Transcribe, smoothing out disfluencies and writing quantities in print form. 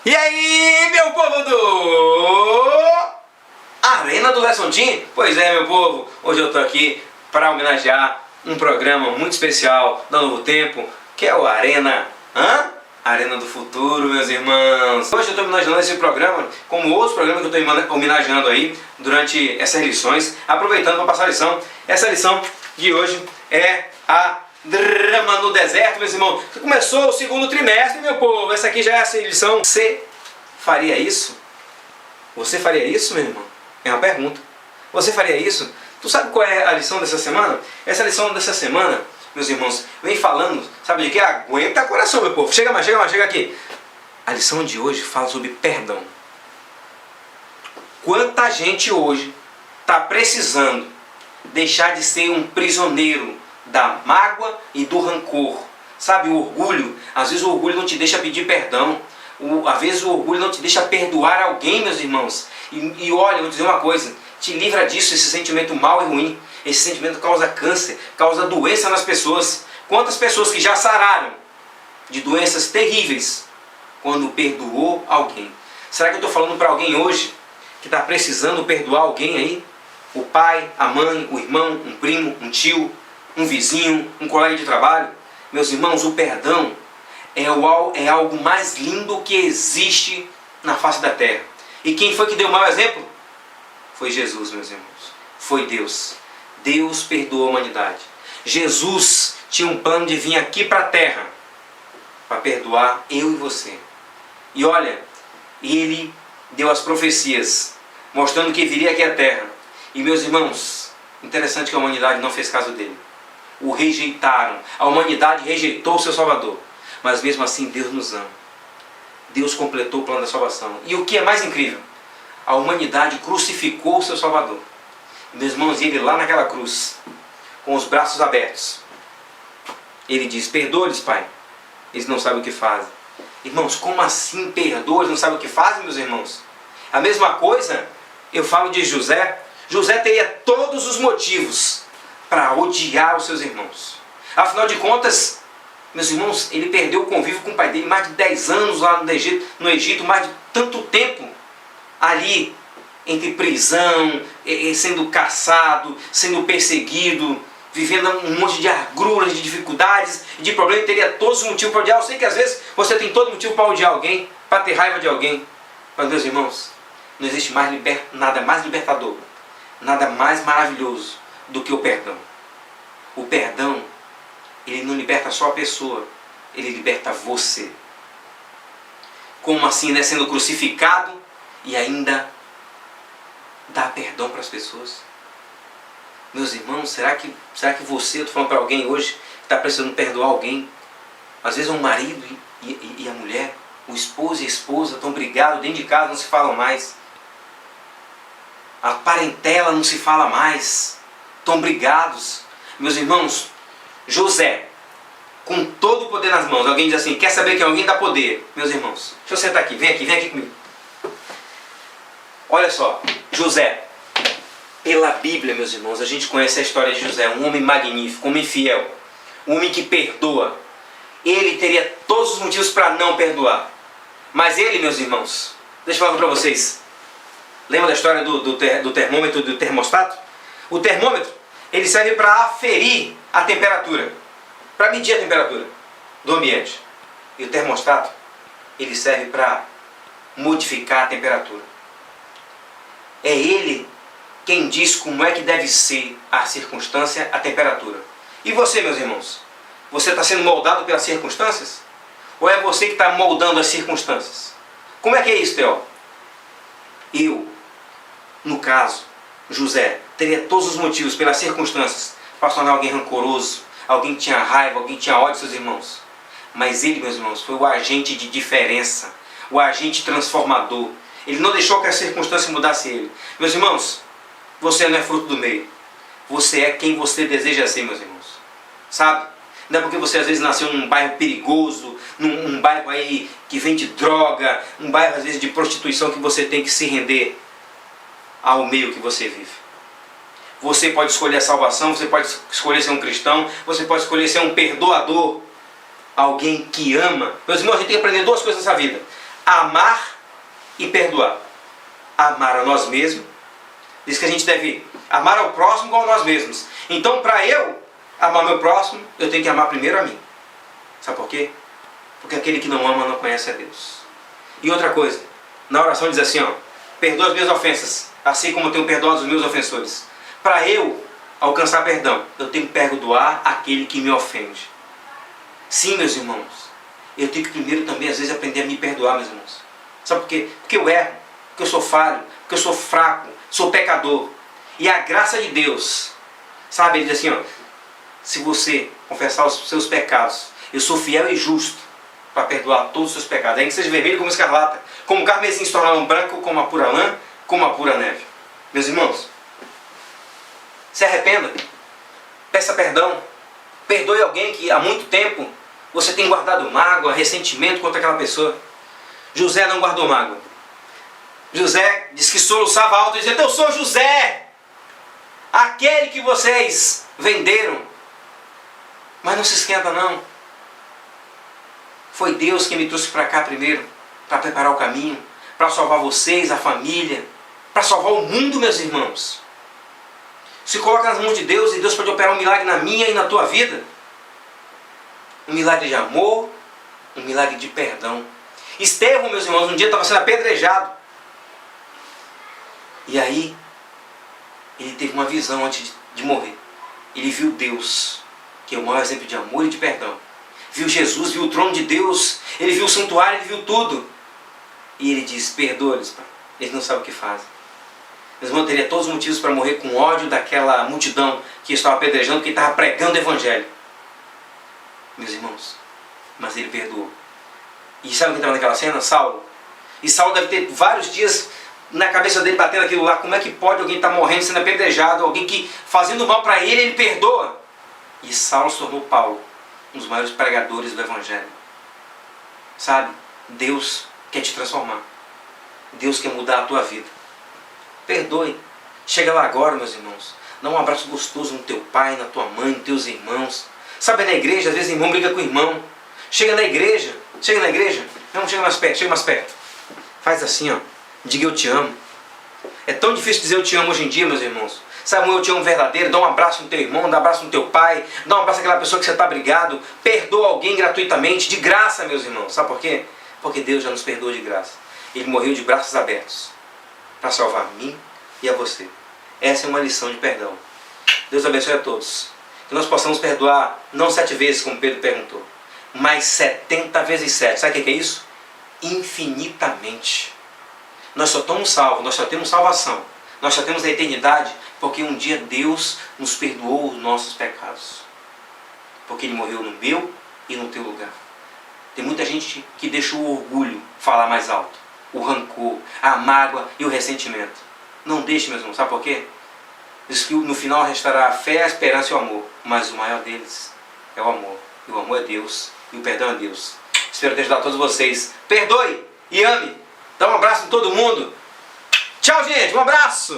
E aí, meu povo do Arena do Lesson Team? Pois é, meu povo, hoje eu tô aqui para homenagear um programa muito especial da Novo Tempo, que é o Arena do Futuro, meus irmãos. Hoje eu estou homenageando esse programa, como outros programas que eu estou homenageando aí durante essas lições, aproveitando para passar a lição. Essa lição de hoje é a Drama no Deserto, meus irmãos. Começou o segundo trimestre, meu povo. Essa aqui já é essa lição. Você faria isso? Você faria isso, meu irmão? É uma pergunta. Você faria isso? Tu sabe qual é a lição dessa semana? Essa lição dessa semana, meus irmãos, vem falando, sabe de quê? Aguenta coração, meu povo. Chega mais, chega aqui. A lição de hoje fala sobre perdão. Quanta gente hoje está precisando deixar de ser um prisioneiro da mágoa e do rancor. Sabe, o orgulho. Às vezes o orgulho não te deixa pedir perdão. Às vezes o orgulho não te deixa perdoar alguém, meus irmãos. E olha, eu vou dizer uma coisa. Te livra disso, esse sentimento mau e ruim. Esse sentimento causa câncer, causa doença nas pessoas. Quantas pessoas que já sararam de doenças terríveis quando perdoou alguém? Será que eu estou falando para alguém hoje que está precisando perdoar alguém aí? O pai, a mãe, o irmão, um primo, um tio, um vizinho, um colega de trabalho? Meus irmãos, o perdão é algo mais lindo que existe na face da terra. E quem foi que deu o mau exemplo? Foi Jesus, meus irmãos. Foi Deus. Deus perdoou a humanidade. Jesus tinha um plano de vir aqui para a terra para perdoar eu e você. E olha, ele deu as profecias mostrando que viria aqui à terra. E meus irmãos, interessante que a humanidade não fez caso dele. O rejeitaram. A humanidade rejeitou o seu Salvador. Mas mesmo assim Deus nos ama. Deus completou o plano da salvação. E o que é mais incrível? A humanidade crucificou o seu Salvador. Meus irmãos, ele lá naquela cruz, com os braços abertos, ele diz: perdoa-lhes, Pai, eles não sabem o que fazem. Irmãos, como assim perdoa? Eles não sabem o que fazem, meus irmãos? A mesma coisa eu falo de José. José teria todos os motivos para odiar os seus irmãos. Afinal de contas, meus irmãos, ele perdeu o convívio com o pai dele mais de 10 anos lá no Egito, mais de tanto tempo ali, entre prisão, sendo caçado, sendo perseguido, vivendo um monte de agruras, de dificuldades, de problemas. Teria todos os motivos para odiar. Eu sei que às vezes você tem todo motivo para odiar alguém, para ter raiva de alguém. Mas, meus irmãos, não existe nada mais libertador, nada mais maravilhoso do que o perdão. O perdão, ele não liberta só a pessoa, ele liberta você. Como assim, né? Sendo crucificado e ainda dá perdão para as pessoas. Meus irmãos, será que você, eu estou falando para alguém hoje que está precisando perdoar alguém? Às vezes um marido e a mulher, o esposo e a esposa estão brigados dentro de casa, não se falam mais. A parentela não se fala mais. Estão brigados. Meus irmãos, José, com todo o poder nas mãos. Alguém diz assim: quer saber que alguém dá poder? Meus irmãos, deixa eu sentar aqui, vem aqui comigo. Olha só, José. Pela Bíblia, meus irmãos, a gente conhece a história de José. Um homem magnífico, um homem fiel, um homem que perdoa. Ele teria todos os motivos para não perdoar. Mas ele, meus irmãos, deixa eu falar para vocês. Lembra da história do termômetro, do termostato? O termômetro, ele serve para aferir a temperatura, para medir a temperatura do ambiente. E o termostato, ele serve para modificar a temperatura. É ele quem diz como é que deve ser a circunstância, a temperatura. E você, meus irmãos? Você está sendo moldado pelas circunstâncias? Ou é você que está moldando as circunstâncias? Como é que é isso, Theo? Eu, no caso, José, teria todos os motivos pelas circunstâncias para se tornar alguém rancoroso, alguém que tinha raiva, alguém que tinha ódio de seus irmãos. Mas ele, meus irmãos, foi o agente de diferença, o agente transformador. Ele não deixou que a circunstância mudasse ele. Meus irmãos, você não é fruto do meio. Você é quem você deseja ser, meus irmãos. Sabe? Não é porque você às vezes nasceu num bairro perigoso, num bairro aí que vende droga, um bairro às vezes de prostituição, que você tem que se render ao meio que você vive. Você pode escolher a salvação, você pode escolher ser um cristão, você pode escolher ser um perdoador, alguém que ama. Meus irmãos, a gente tem que aprender duas coisas nessa vida: amar e perdoar. Amar a nós mesmos. Diz que a gente deve amar ao próximo igual a nós mesmos. Então, para eu amar meu próximo, eu tenho que amar primeiro a mim. Sabe por quê? Porque aquele que não ama não conhece a Deus. E outra coisa, na oração diz assim, ó, perdoa as minhas ofensas, assim como eu tenho perdoado os meus ofensores. Para eu alcançar perdão, eu tenho que perdoar aquele que me ofende. Sim, meus irmãos, eu tenho que primeiro também, às vezes, aprender a me perdoar, meus irmãos. Sabe por quê? Porque eu erro, porque eu sou falho, porque eu sou fraco, sou pecador. E a graça de Deus, sabe, ele diz assim, ó, se você confessar os seus pecados, eu sou fiel e justo para perdoar todos os seus pecados. Ainda que seja vermelho como escarlata, como carmesim se tornar branco, como a pura lã, como a pura neve. Meus irmãos, se arrependa, peça perdão, perdoe alguém que há muito tempo você tem guardado mágoa, ressentimento contra aquela pessoa. José não guardou mágoa. José disse que soluçava alto e dizia, eu sou José, aquele que vocês venderam. Mas não se esquenta não. Foi Deus que me trouxe para cá primeiro, para preparar o caminho, para salvar vocês, a família, para salvar o mundo, meus irmãos. Se coloca nas mãos de Deus e Deus pode operar um milagre na minha e na tua vida. Um milagre de amor, um milagre de perdão. Estevão, meus irmãos, um dia estava sendo apedrejado. E aí, ele teve uma visão antes de morrer. Ele viu Deus, que é o maior exemplo de amor e de perdão. Viu Jesus, viu o trono de Deus, ele viu o santuário, ele viu tudo. E ele diz, perdoa-lhes, Pai, eles não sabem o que fazem. Meus irmãos, teria todos os motivos para morrer com ódio daquela multidão que estava apedrejando, que estava pregando o evangelho. Meus irmãos, mas ele perdoou. E sabe quem estava naquela cena? Saulo. E Saulo deve ter vários dias na cabeça dele batendo aquilo lá. Como é que pode alguém estar morrendo, sendo apedrejado, alguém que fazendo mal para ele, ele perdoa? E Saulo se tornou Paulo, um dos maiores pregadores do evangelho. Sabe? Deus quer te transformar. Deus quer mudar a tua vida. Perdoe. Chega lá agora, meus irmãos. Dá um abraço gostoso no teu pai, na tua mãe, nos teus irmãos. Sabe, na igreja, às vezes irmão briga com irmão. Chega na igreja. Não, chega mais perto. Faz assim, ó. Diga eu te amo. É tão difícil dizer eu te amo hoje em dia, meus irmãos. Sabe, um eu te amo verdadeiro. Dá um abraço no teu irmão, dá um abraço no teu pai. Dá um abraço naquela pessoa que você está brigado. Perdoa alguém gratuitamente, de graça, meus irmãos. Sabe por quê? Porque Deus já nos perdoa de graça. Ele morreu de braços abertos para salvar a mim e a você. Essa é uma lição de perdão. Deus abençoe a todos. Que nós possamos perdoar, não 7 vezes, como Pedro perguntou, mas 70 vezes 7. Sabe o que é isso? Infinitamente. Nós só estamos salvos, nós só temos salvação, nós só temos a eternidade, porque um dia Deus nos perdoou os nossos pecados. Porque Ele morreu no meu e no teu lugar. Tem muita gente que deixa o orgulho falar mais alto, o rancor, a mágoa e o ressentimento. Não deixe, meus irmãos, sabe por quê? Diz que no final restará a fé, a esperança e o amor. Mas o maior deles é o amor. E o amor é Deus. E o perdão é Deus. Espero ter ajudado todos vocês. Perdoe e ame. Dá um abraço em todo mundo. Tchau, gente. Um abraço.